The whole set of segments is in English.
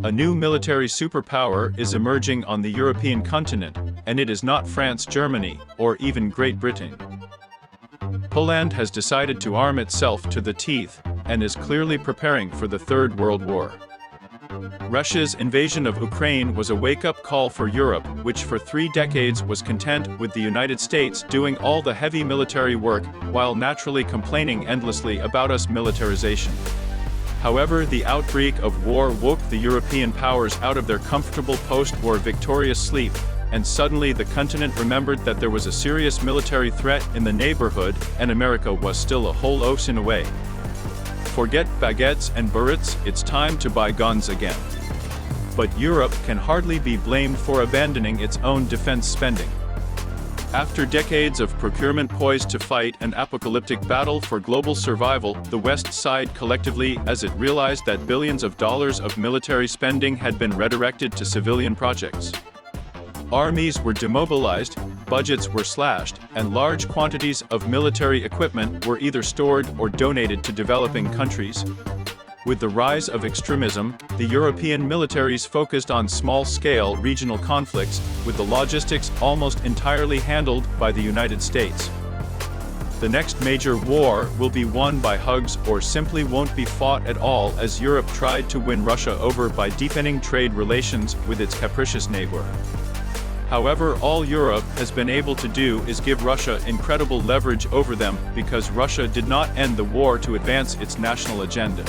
A new military superpower is emerging on the European continent, and it is not France, Germany, or even Great Britain. Poland has decided to arm itself to the teeth, and is clearly preparing for the Third World War. Russia's invasion of Ukraine was a wake-up call for Europe, which for 3 decades was content with the United States doing all the heavy military work, while naturally complaining endlessly about US militarization. However, the outbreak of war woke the European powers out of their comfortable post-war victorious sleep, and suddenly the continent remembered that there was a serious military threat in the neighborhood, and America was still a whole ocean away. Forget baguettes and bullets, it's time to buy guns again. But Europe can hardly be blamed for abandoning its own defense spending. After decades of procurement poised to fight an apocalyptic battle for global survival, the West sighed collectively as it realized that billions of dollars of military spending had been redirected to civilian projects. Armies were demobilized, budgets were slashed, and large quantities of military equipment were either stored or donated to developing countries. With the rise of extremism, the European militaries focused on small-scale regional conflicts, with the logistics almost entirely handled by the United States. The next major war will be won by hugs or simply won't be fought at all, as Europe tried to win Russia over by deepening trade relations with its capricious neighbor. However, all Europe has been able to do is give Russia incredible leverage over them, because Russia did not end the war to advance its national agenda.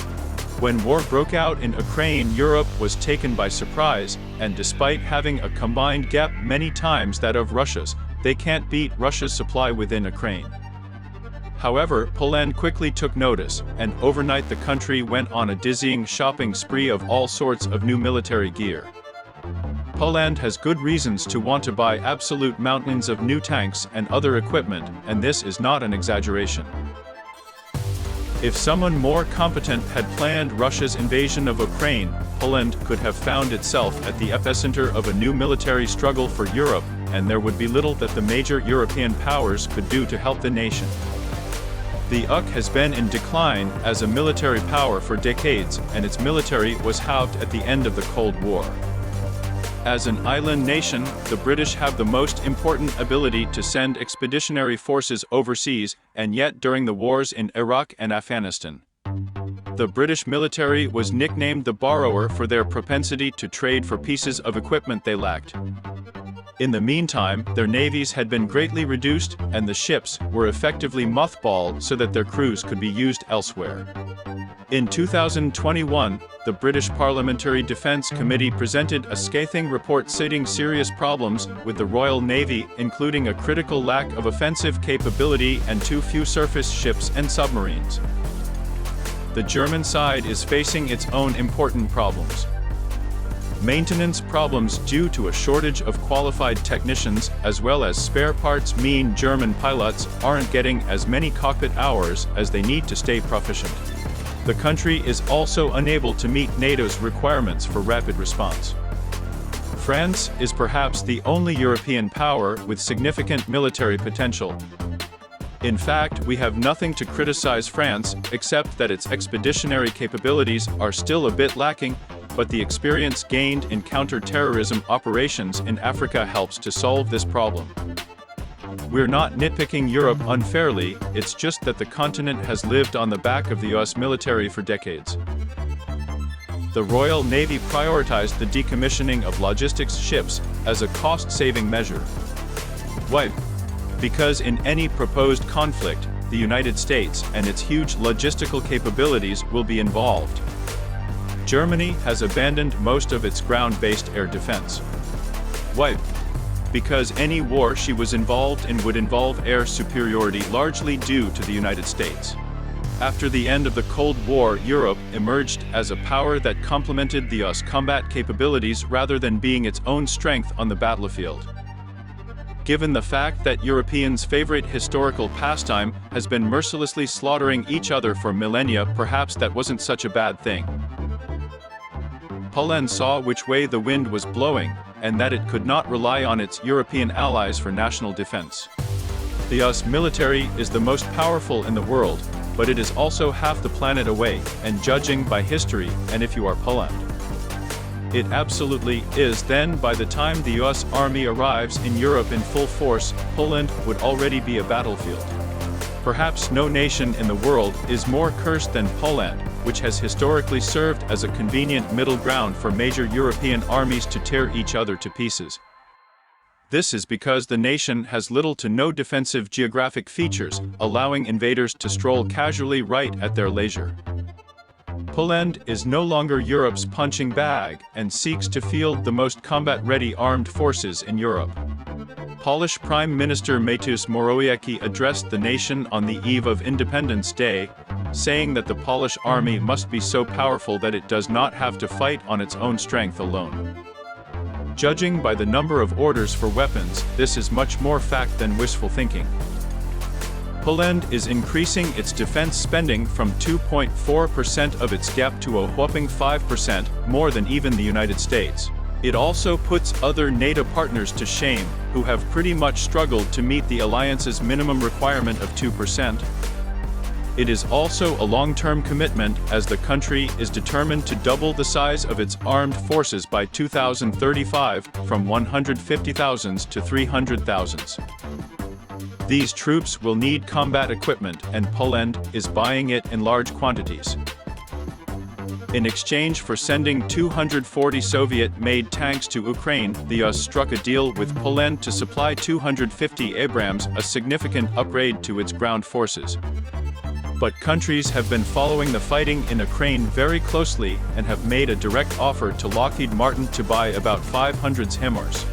When war broke out in Ukraine, Europe was taken by surprise, and despite having a combined gap many times that of Russia's, they can't beat Russia's supply within Ukraine. However, Poland quickly took notice, and overnight the country went on a dizzying shopping spree of all sorts of new military gear. Poland has good reasons to want to buy absolute mountains of new tanks and other equipment, and this is not an exaggeration. If someone more competent had planned Russia's invasion of Ukraine, Poland could have found itself at the epicenter of a new military struggle for Europe, and there would be little that the major European powers could do to help the nation. The UK has been in decline as a military power for decades, and its military was halved at the end of the Cold War. As an island nation, the British have the most important ability to send expeditionary forces overseas, and yet during the wars in Iraq and Afghanistan, the British military was nicknamed the borrower for their propensity to trade for pieces of equipment they lacked. In the meantime, their navies had been greatly reduced, and the ships were effectively mothballed so that their crews could be used elsewhere. In 2021, the British Parliamentary Defence Committee presented a scathing report citing serious problems with the Royal Navy, including a critical lack of offensive capability and too few surface ships and submarines. The German side is facing its own important problems. Maintenance problems due to a shortage of qualified technicians, as well as spare parts, mean German pilots aren't getting as many cockpit hours as they need to stay proficient. The country is also unable to meet NATO's requirements for rapid response. France is perhaps the only European power with significant military potential. In fact, we have nothing to criticize France, except that its expeditionary capabilities are still a bit lacking, but the experience gained in counter-terrorism operations in Africa helps to solve this problem. We're not nitpicking Europe unfairly, it's just that the continent has lived on the back of the US military for decades. The Royal Navy prioritized the decommissioning of logistics ships as a cost-saving measure. Why? Because in any proposed conflict, the United States and its huge logistical capabilities will be involved. Germany has abandoned most of its ground-based air defense. Why? Because any war she was involved in would involve air superiority, largely due to the United States. After the end of the Cold War, Europe emerged as a power that complemented the US combat capabilities rather than being its own strength on the battlefield. Given the fact that Europeans' favorite historical pastime has been mercilessly slaughtering each other for millennia, perhaps that wasn't such a bad thing. Poland saw which way the wind was blowing, and that it could not rely on its European allies for national defense. The US military is the most powerful in the world, but it is also half the planet away, and judging by history, and if you are Poland, It absolutely is. Then by the time the US Army arrives in Europe in full force, Poland would already be a battlefield. Perhaps no nation in the world is more cursed than Poland, which has historically served as a convenient middle ground for major European armies to tear each other to pieces. This is because the nation has little to no defensive geographic features, allowing invaders to stroll casually right at their leisure. Poland is no longer Europe's punching bag and seeks to field the most combat-ready armed forces in Europe. Polish Prime Minister Mateusz Morawiecki addressed the nation on the eve of Independence Day, saying that the Polish army must be so powerful that it does not have to fight on its own strength alone. Judging by the number of orders for weapons, this is much more fact than wishful thinking. Poland is increasing its defense spending from 2.4% of its GDP to a whopping 5%, more than even the United States. It also puts other NATO partners to shame, who have pretty much struggled to meet the alliance's minimum requirement of 2%. It is also a long-term commitment, as the country is determined to double the size of its armed forces by 2035, from 150,000 to 300,000. These troops will need combat equipment, and Poland is buying it in large quantities. In exchange for sending 240 Soviet-made tanks to Ukraine, the US struck a deal with Poland to supply 250 Abrams, a significant upgrade to its ground forces. But countries have been following the fighting in Ukraine very closely and have made a direct offer to Lockheed Martin to buy about 500 HIMARS.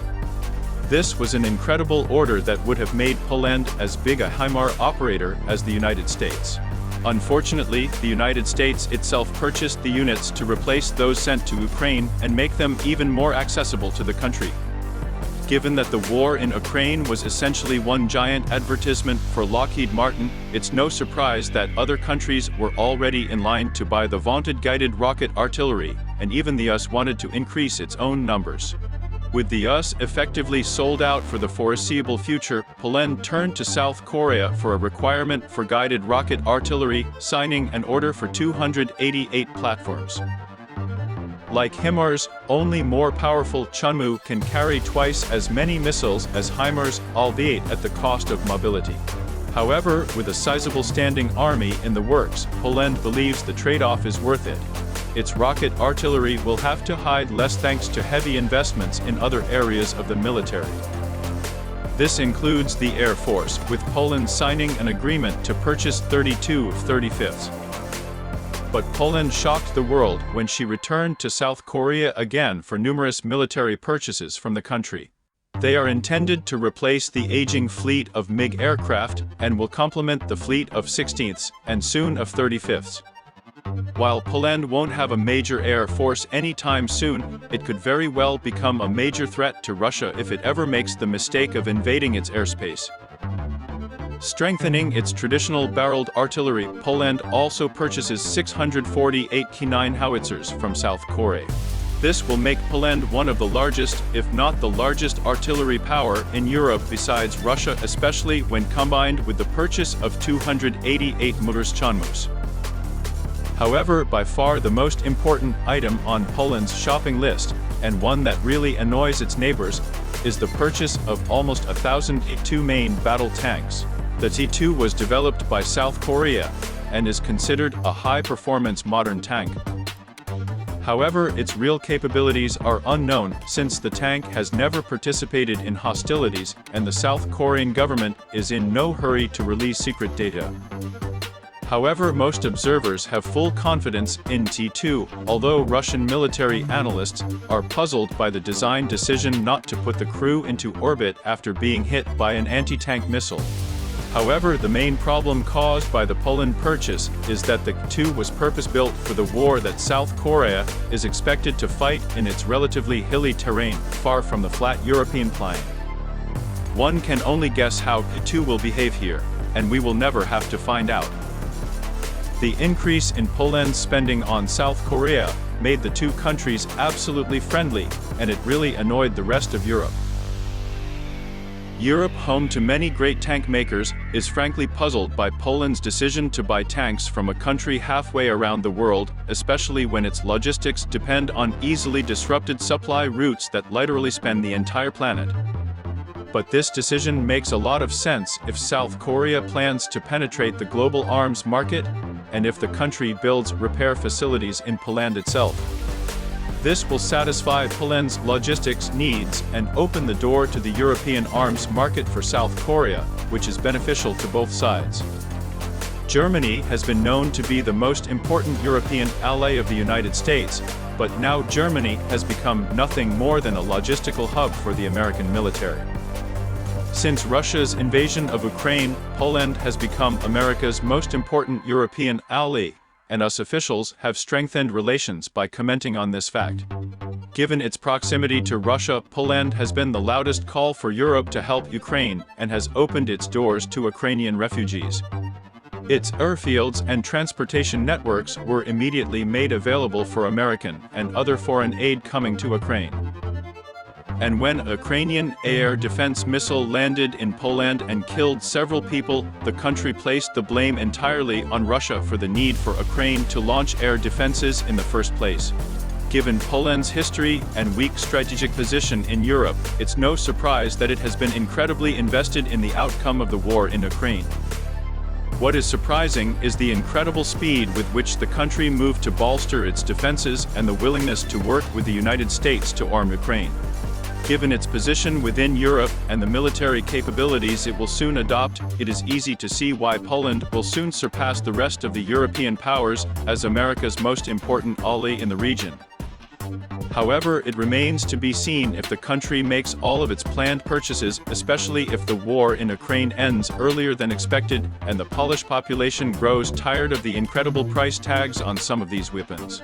This was an incredible order that would have made Poland as big a HIMAR operator as the United States. Unfortunately, the United States itself purchased the units to replace those sent to Ukraine and make them even more accessible to the country. Given that the war in Ukraine was essentially one giant advertisement for Lockheed Martin, it's no surprise that other countries were already in line to buy the vaunted guided rocket artillery, and even the US wanted to increase its own numbers. With the US effectively sold out for the foreseeable future, Poland turned to South Korea for a requirement for guided rocket artillery, signing an order for 288 platforms. Like HIMARS, only more powerful Chunmoo can carry twice as many missiles as HIMARS, albeit at the cost of mobility. However, with a sizable standing army in the works, Poland believes the trade-off is worth it. Its rocket artillery will have to hide less thanks to heavy investments in other areas of the military. This includes the Air Force, with Poland signing an agreement to purchase 32 F-35s. But Poland shocked the world when she returned to South Korea again for numerous military purchases from the country. They are intended to replace the aging fleet of MiG aircraft and will complement the fleet of 16ths and soon of 35ths. While Poland won't have a major air force anytime soon, it could very well become a major threat to Russia if it ever makes the mistake of invading its airspace. Strengthening its traditional barreled artillery, Poland also purchases 648 K9 howitzers from South Korea. This will make Poland one of the largest, if not the largest artillery power in Europe besides Russia, especially when combined with the purchase of 288 Motors Chunmoos. However, by far the most important item on Poland's shopping list, and one that really annoys its neighbors, is the purchase of almost 1,000 T2 main battle tanks. The T2 was developed by South Korea and is considered a high-performance modern tank. However, its real capabilities are unknown, since the tank has never participated in hostilities and the South Korean government is in no hurry to release secret data. However, most observers have full confidence in T2, although Russian military analysts are puzzled by the design decision not to put the crew into orbit after being hit by an anti-tank missile. However, the main problem caused by the Poland purchase is that the T2 was purpose-built for the war that South Korea is expected to fight in its relatively hilly terrain, far from the flat European plain. One can only guess how T2 will behave here, and we will never have to find out. The increase in Poland's spending on South Korea made the two countries absolutely friendly, and it really annoyed the rest of Europe. Europe, home to many great tank makers, is frankly puzzled by Poland's decision to buy tanks from a country halfway around the world, especially when its logistics depend on easily disrupted supply routes that literally span the entire planet. But this decision makes a lot of sense if South Korea plans to penetrate the global arms market, and if the country builds repair facilities in Poland itself. This will satisfy Poland's logistics needs and open the door to the European arms market for South Korea, which is beneficial to both sides. Germany has been known to be the most important European ally of the United States, but now Germany has become nothing more than a logistical hub for the American military. Since Russia's invasion of Ukraine, Poland has become America's most important European ally, and us officials have strengthened relations by commenting on this fact. Given its proximity to Russia, Poland has been the loudest call for Europe to help Ukraine and has opened its doors to Ukrainian refugees. Its airfields and transportation networks were immediately made available for American and other foreign aid coming to Ukraine. And when a Ukrainian air defense missile landed in Poland and killed several people, the country placed the blame entirely on Russia for the need for Ukraine to launch air defenses in the first place. Given Poland's history and weak strategic position in Europe, it's no surprise that it has been incredibly invested in the outcome of the war in Ukraine. What is surprising is the incredible speed with which the country moved to bolster its defenses and the willingness to work with the United States to arm Ukraine. Given its position within Europe and the military capabilities it will soon adopt, it is easy to see why Poland will soon surpass the rest of the European powers as America's most important ally in the region. However, it remains to be seen if the country makes all of its planned purchases, especially if the war in Ukraine ends earlier than expected and the Polish population grows tired of the incredible price tags on some of these weapons.